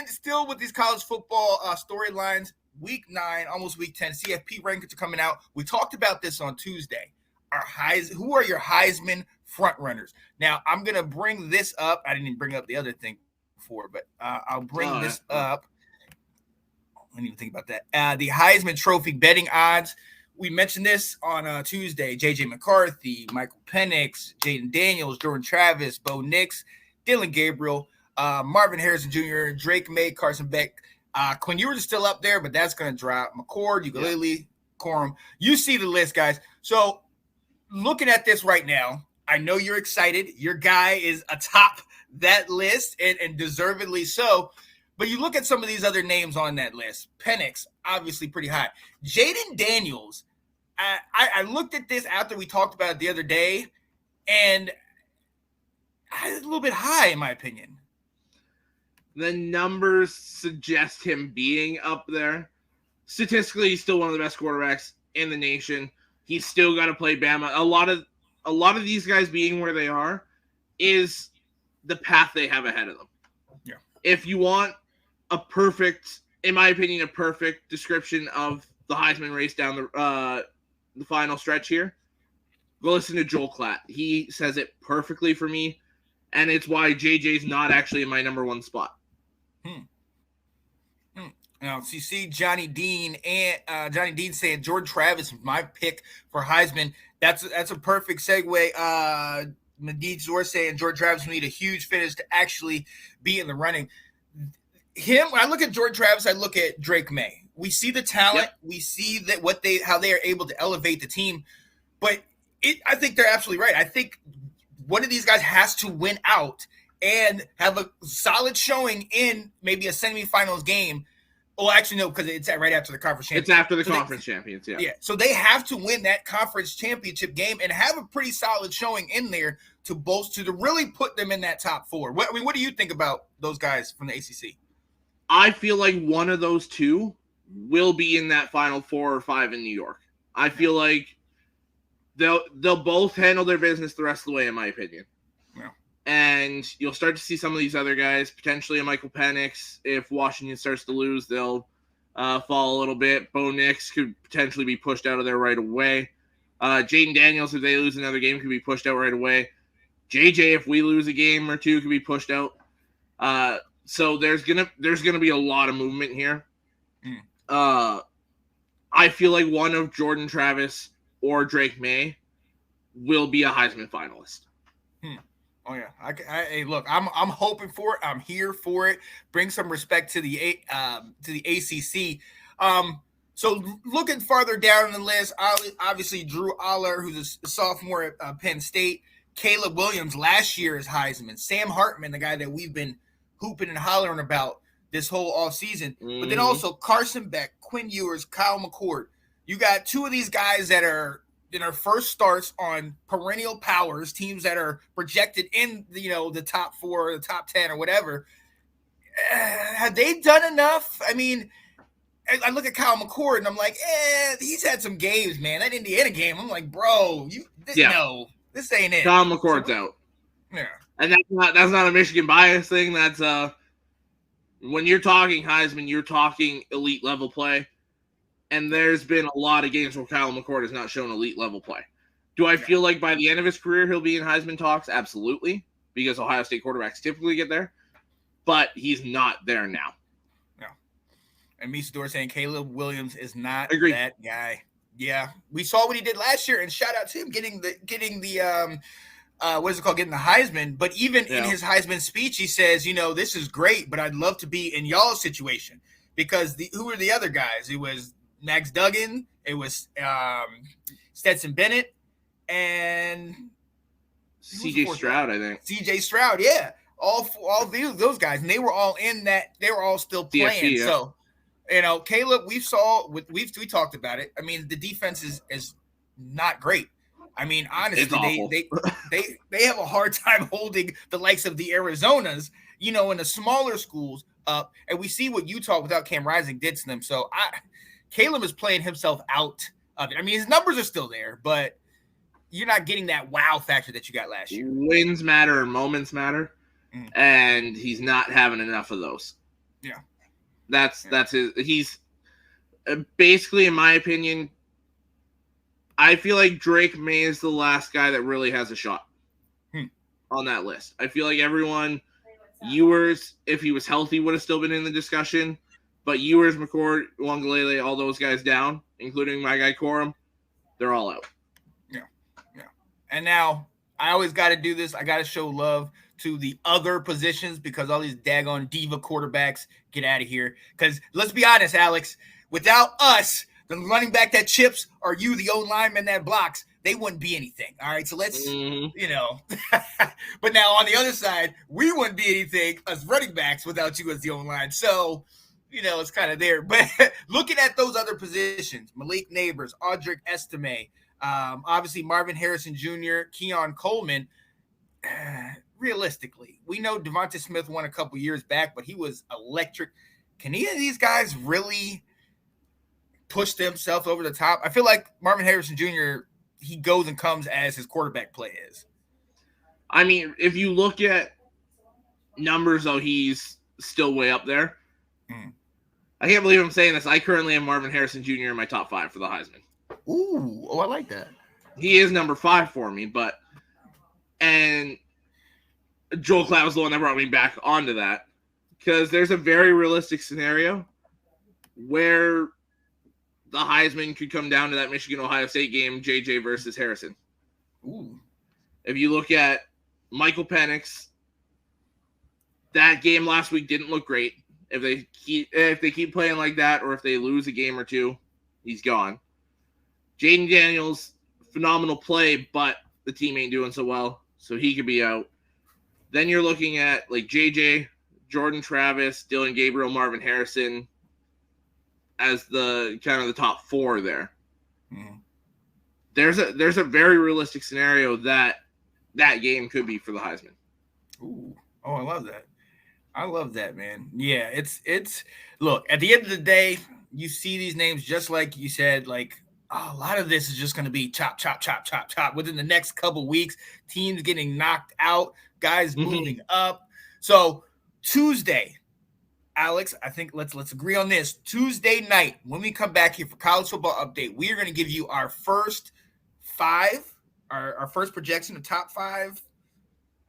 still with these college football storylines, week 9, almost week 10, CFP rankings are coming out. We talked about this on Tuesday. Who are your Heisman front runners? Now, I'm going to bring this up. I didn't even bring up the other thing before, but I'll bring this up. I didn't even think about that. The Heisman Trophy betting odds. We mentioned this on Tuesday. J.J. McCarthy, Michael Penix, Jaden Daniels, Jordan Travis, Bo Nix, Dylan Gabriel, Marvin Harrison Jr., Drake May, Carson Beck. Quinn Ewers is still up there, but that's going to drop. McCord, Ugalele, Corum. You see the list, guys. So looking at this right now, I know you're excited. Your guy is atop that list, and deservedly so. But you look at some of these other names on that list. Penix, obviously pretty high. Jaden Daniels, I looked at this after we talked about it the other day, and it's a little bit high in my opinion. The numbers suggest him being up there. Statistically, he's still one of the best quarterbacks in the nation. He's still got to play Bama. A lot of these guys being where they are is the path they have ahead of them. Yeah. If you want a perfect, in my opinion, a perfect description of the Heisman race down the final stretch here, go listen to Joel Klatt. He says it perfectly for me, and it's why JJ's not actually in my number 1 spot. Now, so you see Johnny Dean saying Jordan Travis is my pick for Heisman. That's a perfect segue. Medid Zor saying Jordan Travis will need a huge finish to actually be in the running. When I look at Jordan Travis, I look at Drake May. We see the talent. Yep. We see that how they are able to elevate the team. But I think they're absolutely right. I think one of these guys has to win out and have a solid showing in maybe a semifinals game. Well, actually, no, because it's right after the conference championship. It's after the conference champions, yeah. Yeah, so they have to win that conference championship game and have a pretty solid showing in there to really put them in that top 4. What do you think about those guys from the ACC? I feel like one of those two will be in that final 4 or 5 in New York. I feel like they'll both handle their business the rest of the way, in my opinion. Yeah. And you'll start to see some of these other guys, potentially a Michael Penix. If Washington starts to lose, they'll fall a little bit. Bo Nix could potentially be pushed out of there right away. Jaden Daniels, if they lose another game, could be pushed out right away. JJ, if we lose a game or two, could be pushed out. So there's gonna be a lot of movement here. I feel like one of Jordan Travis or Drake May will be a Heisman finalist. Oh yeah, hey, look, I'm hoping for it. I'm here for it. Bring some respect to the ACC. So looking farther down the list, obviously Drew Aller, who's a sophomore at Penn State. Caleb Williams last year is Heisman. Sam Hartman, the guy that we've been hooping and hollering about this whole offseason. But then also Carson Beck, Quinn Ewers, Kyle McCord. You got two of these guys that are in our first starts on perennial powers, teams that are projected in the top 4 or the top 10 or whatever. Have they done enough? I mean, I look at Kyle McCord and I'm like, he's had some games, man. That Indiana game, I'm like, bro, no, this ain't it. Kyle McCord's out. Yeah. And that's not a Michigan bias thing. That's when you're talking Heisman, you're talking elite level play. And there's been a lot of games where Kyle McCord has not shown elite level play. Do I feel like by the end of his career he'll be in Heisman talks? Absolutely, because Ohio State quarterbacks typically get there. But he's not there now. No. And Misador saying Caleb Williams is not that guy. Yeah, we saw what he did last year, and shout out to him getting the getting the Heisman. But even in his Heisman speech, he says, this is great, but I'd love to be in y'all's situation because who were the other guys? It was Max Duggan, it was Stetson Bennett, and CJ Stroud, I think. CJ Stroud, yeah. All those guys, and they were all in that. They were all still playing. DFT, yeah. So, Caleb, we talked about it. I mean, the defense is not great. I mean, honestly, they have a hard time holding the likes of the Arizonas, in the smaller schools up. And we see what Utah without Cam Rising did to them. So Caleb is playing himself out of it. I mean, his numbers are still there, but you're not getting that wow factor that you got last year. Wins matter, moments matter, and he's not having enough of those. Yeah. That's his. He's basically, in my opinion, I feel like Drake May is the last guy that really has a shot on that list. I feel like everyone, Ewers, if he was healthy, would have still been in the discussion. But Ewers, McCord, Wangalele, all those guys down, including my guy Corum, they're all out. Yeah. And now I always got to do this. I got to show love to the other positions because all these daggone diva quarterbacks get out of here. Because let's be honest, Alex, without us, the running back that chips, or you, the old lineman that blocks, they wouldn't be anything. All right. So let's, but now on the other side, we wouldn't be anything as running backs without you as the old line. So, it's kind of there. But looking at those other positions, Malik Neighbors, Audric Estime, obviously Marvin Harrison Jr., Keon Coleman, realistically, we know Devonta Smith won a couple years back, but he was electric. Can any of these guys really push themselves over the top? I feel like Marvin Harrison Jr., he goes and comes as his quarterback play is. I mean, if you look at numbers, though, he's still way up there. I can't believe I'm saying this. I currently have Marvin Harrison Jr. in my top 5 for the Heisman. Ooh, I like that. He is number 5 for me, and Joel Klatt was the one that brought me back onto that, because there's a very realistic scenario where the Heisman could come down to that Michigan-Ohio State game, JJ versus Harrison. Ooh. If you look at Michael Penix, that game last week didn't look great. If they keep playing like that, or if they lose a game or two, he's gone. Jaden Daniels, phenomenal play, but the team ain't doing so well, so he could be out. Then you're looking at like JJ, Jordan Travis, Dylan Gabriel, Marvin Harrison as the kind of the top 4 there. Mm-hmm. There's a very realistic scenario that game could be for the Heisman. Ooh. Oh, I love that. I love that, man. Yeah, it's look, at the end of the day, you see these names just like you said, like a lot of this is just going to be chop, chop, chop, chop, chop within the next couple weeks. Teams getting knocked out, guys moving up. So Tuesday, Alex, I think let's agree on this. Tuesday night, when we come back here for College Football Update, we are going to give you our first 5, our first projection of top 5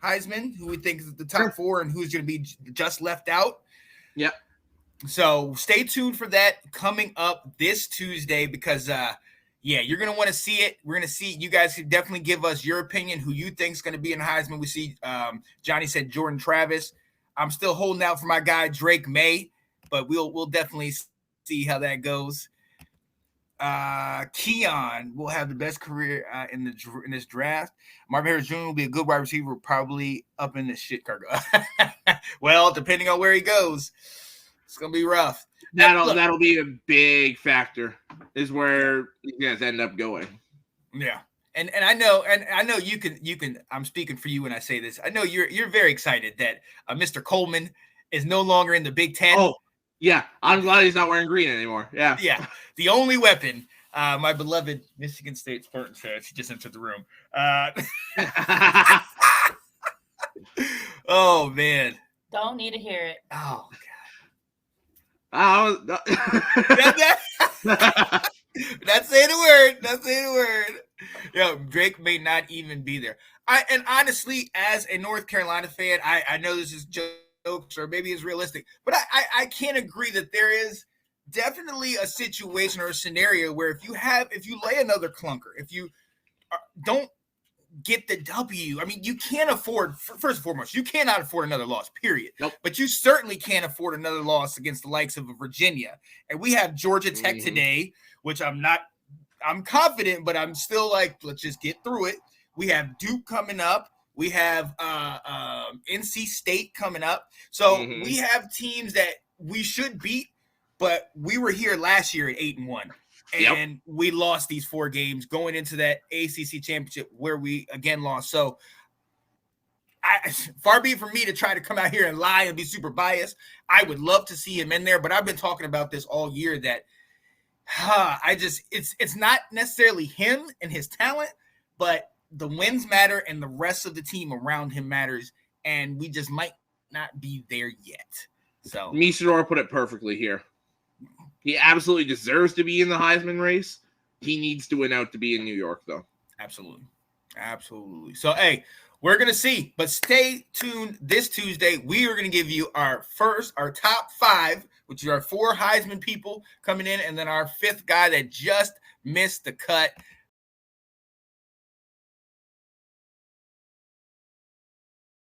Heisman, who we think is the top 4 and who's going to be just left out. Yep. So stay tuned for that coming up this Tuesday because, you're going to want to see it. We're going to see. You guys can definitely give us your opinion, who you think is going to be in Heisman. We see Johnny said Jordan Travis. I'm still holding out for my guy Drake May, but we'll definitely see how that goes. Keon will have the best career in this draft. Marvin Harris Jr. will be a good wide receiver, probably up in the shit cargo. Well, depending on where he goes, it's gonna be rough. That'll be a big factor, is where you guys end up going. Yeah. And I know you can. I'm speaking for you when I say this. I know you're very excited that Mr. Coleman is no longer in the Big Ten. Oh, yeah. I'm glad he's not wearing green anymore. Yeah. Yeah. The only weapon, my beloved Michigan State Spartan says. He just entered the room. Oh man. Don't need to hear it. Oh God. Not saying a word. Not saying a word. Yeah, Drake may not even be there. And honestly, as a North Carolina fan, I know this is jokes or maybe it's realistic, but I can't agree that there is definitely a situation or a scenario where if you lay another clunker, if you don't get the W, I mean, you can't afford, first and foremost, you cannot afford another loss, period. Nope. But you certainly can't afford another loss against the likes of Virginia. And we have Georgia Tech today, which I'm confident, but I'm still like, let's just get through it. We have Duke coming up. We have NC State coming up. So we have teams that we should beat, but we were here last year at 8-1. And we lost these 4 games going into that ACC championship where we again lost. So far be it from me to try to come out here and lie and be super biased. I would love to see him in there, but I've been talking about this all year that it's not necessarily him and his talent, but the wins matter and the rest of the team around him matters. And we just might not be there yet. So Misador put it perfectly here. He absolutely deserves to be in the Heisman race. He needs to win out to be in New York, though. Absolutely. So, hey, we're going to see. But stay tuned this Tuesday. We are going to give you our top 5, which are 4 Heisman people coming in, and then our 5th guy that just missed the cut.